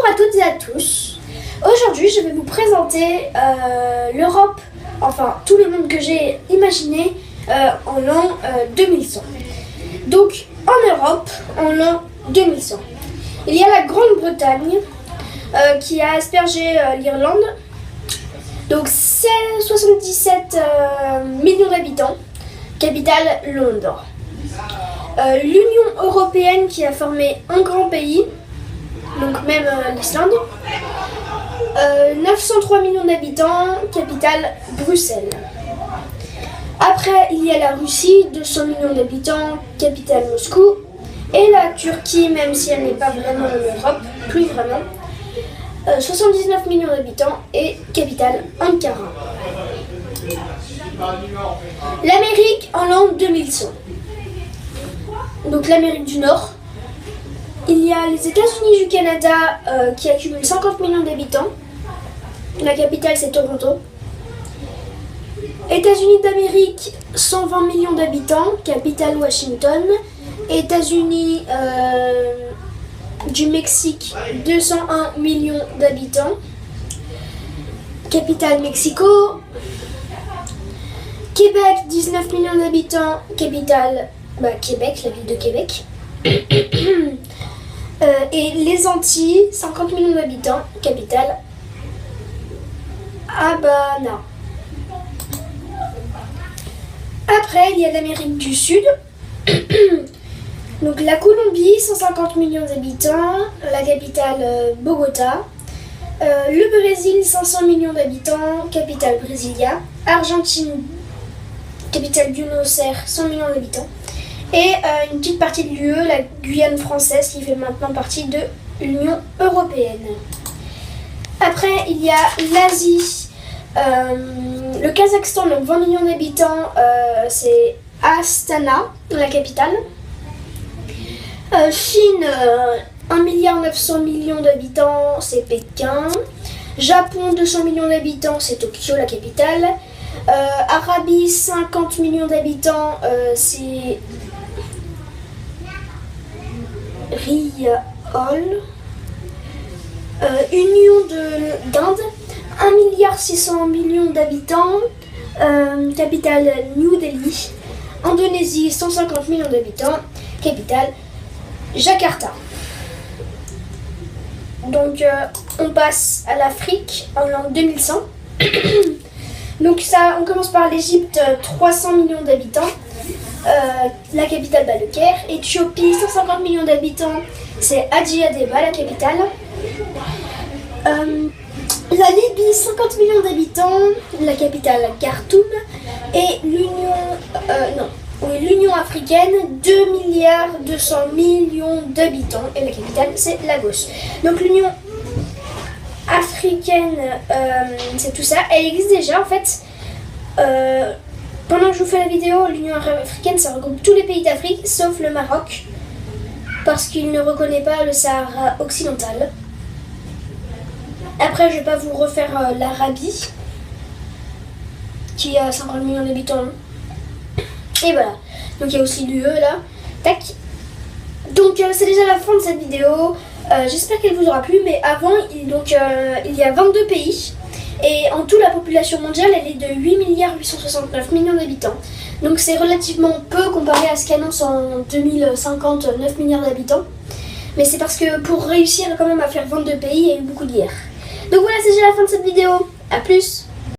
à toutes et à tous. Aujourd'hui, je vais vous présenter l'Europe, enfin tout le monde que j'ai imaginé en l'an 2100. Donc en Europe, en l'an 2100, il y a la Grande-Bretagne qui a aspergé l'Irlande. Donc c'est 77 millions d'habitants, capitale Londres. L'Union européenne qui a formé un grand pays, donc même l'Islande. 903 millions d'habitants, capitale Bruxelles. Après, il y a la Russie, 200 millions d'habitants, capitale Moscou. Et la Turquie, même si elle n'est pas vraiment en Europe, plus vraiment. 79 millions d'habitants et capitale Ankara. L'Amérique en l'an 2100. Donc l'Amérique du Nord. Il y a les États-Unis du Canada qui accumulent 50 millions d'habitants. La capitale c'est Toronto. États-Unis d'Amérique, 120 millions d'habitants, capitale Washington. États-Unis du Mexique, 201 millions d'habitants, capitale Mexico. Québec, 19 millions d'habitants, capitale Québec, la ville de Québec. Et les Antilles, 50 millions d'habitants, capitale Habana. Après, il y a l'Amérique du Sud. Donc la Colombie, 150 millions d'habitants, la capitale Bogota. Le Brésil, 500 millions d'habitants, capitale Brasilia. Argentine, capitale Buenos Aires, 100 millions d'habitants. Et une petite partie de l'UE, la Guyane française, qui fait maintenant partie de l'Union européenne. Après, il y a l'Asie. Le Kazakhstan, donc 20 millions d'habitants, c'est Astana, la capitale. Chine, 1,9 milliard d'habitants, c'est Pékin. Japon, 200 millions d'habitants, c'est Tokyo, la capitale. Arabie, 50 millions d'habitants, c'est Riyadh. Union d'Inde, 1,6 milliard d'habitants, capitale New Delhi. Indonésie, 150 millions d'habitants, capitale Jakarta. Donc on passe à l'Afrique en l'an 2100. Donc ça, on commence par l'Égypte, 300 millions d'habitants, la capitale le Caire. Éthiopie, 150 millions d'habitants, c'est Addis Abeba, la capitale. La Libye, 50 millions d'habitants, la capitale Khartoum. Et l'Union africaine, 2,2 milliards d'habitants et la capitale c'est Lagos. Donc l'Union africaine, c'est tout ça. Elle existe déjà en fait. Pendant que je vous fais la vidéo, l'Union africaine ça regroupe tous les pays d'Afrique sauf le Maroc parce qu'il ne reconnaît pas le Sahara occidental. Après je vais pas vous refaire l'Arabie qui a 50 millions d'habitants. Et voilà, donc il y a aussi l'UE là, tac. Donc c'est déjà la fin de cette vidéo, j'espère qu'elle vous aura plu, mais avant, il y a 22 pays, et en tout la population mondiale elle est de 8,869 millions d'habitants. Donc c'est relativement peu comparé à ce qu'annonce en 2050 9 milliards d'habitants. Mais c'est parce que pour réussir quand même à faire 22 pays, il y a eu beaucoup de guerres. Donc voilà, c'est déjà la fin de cette vidéo, à plus.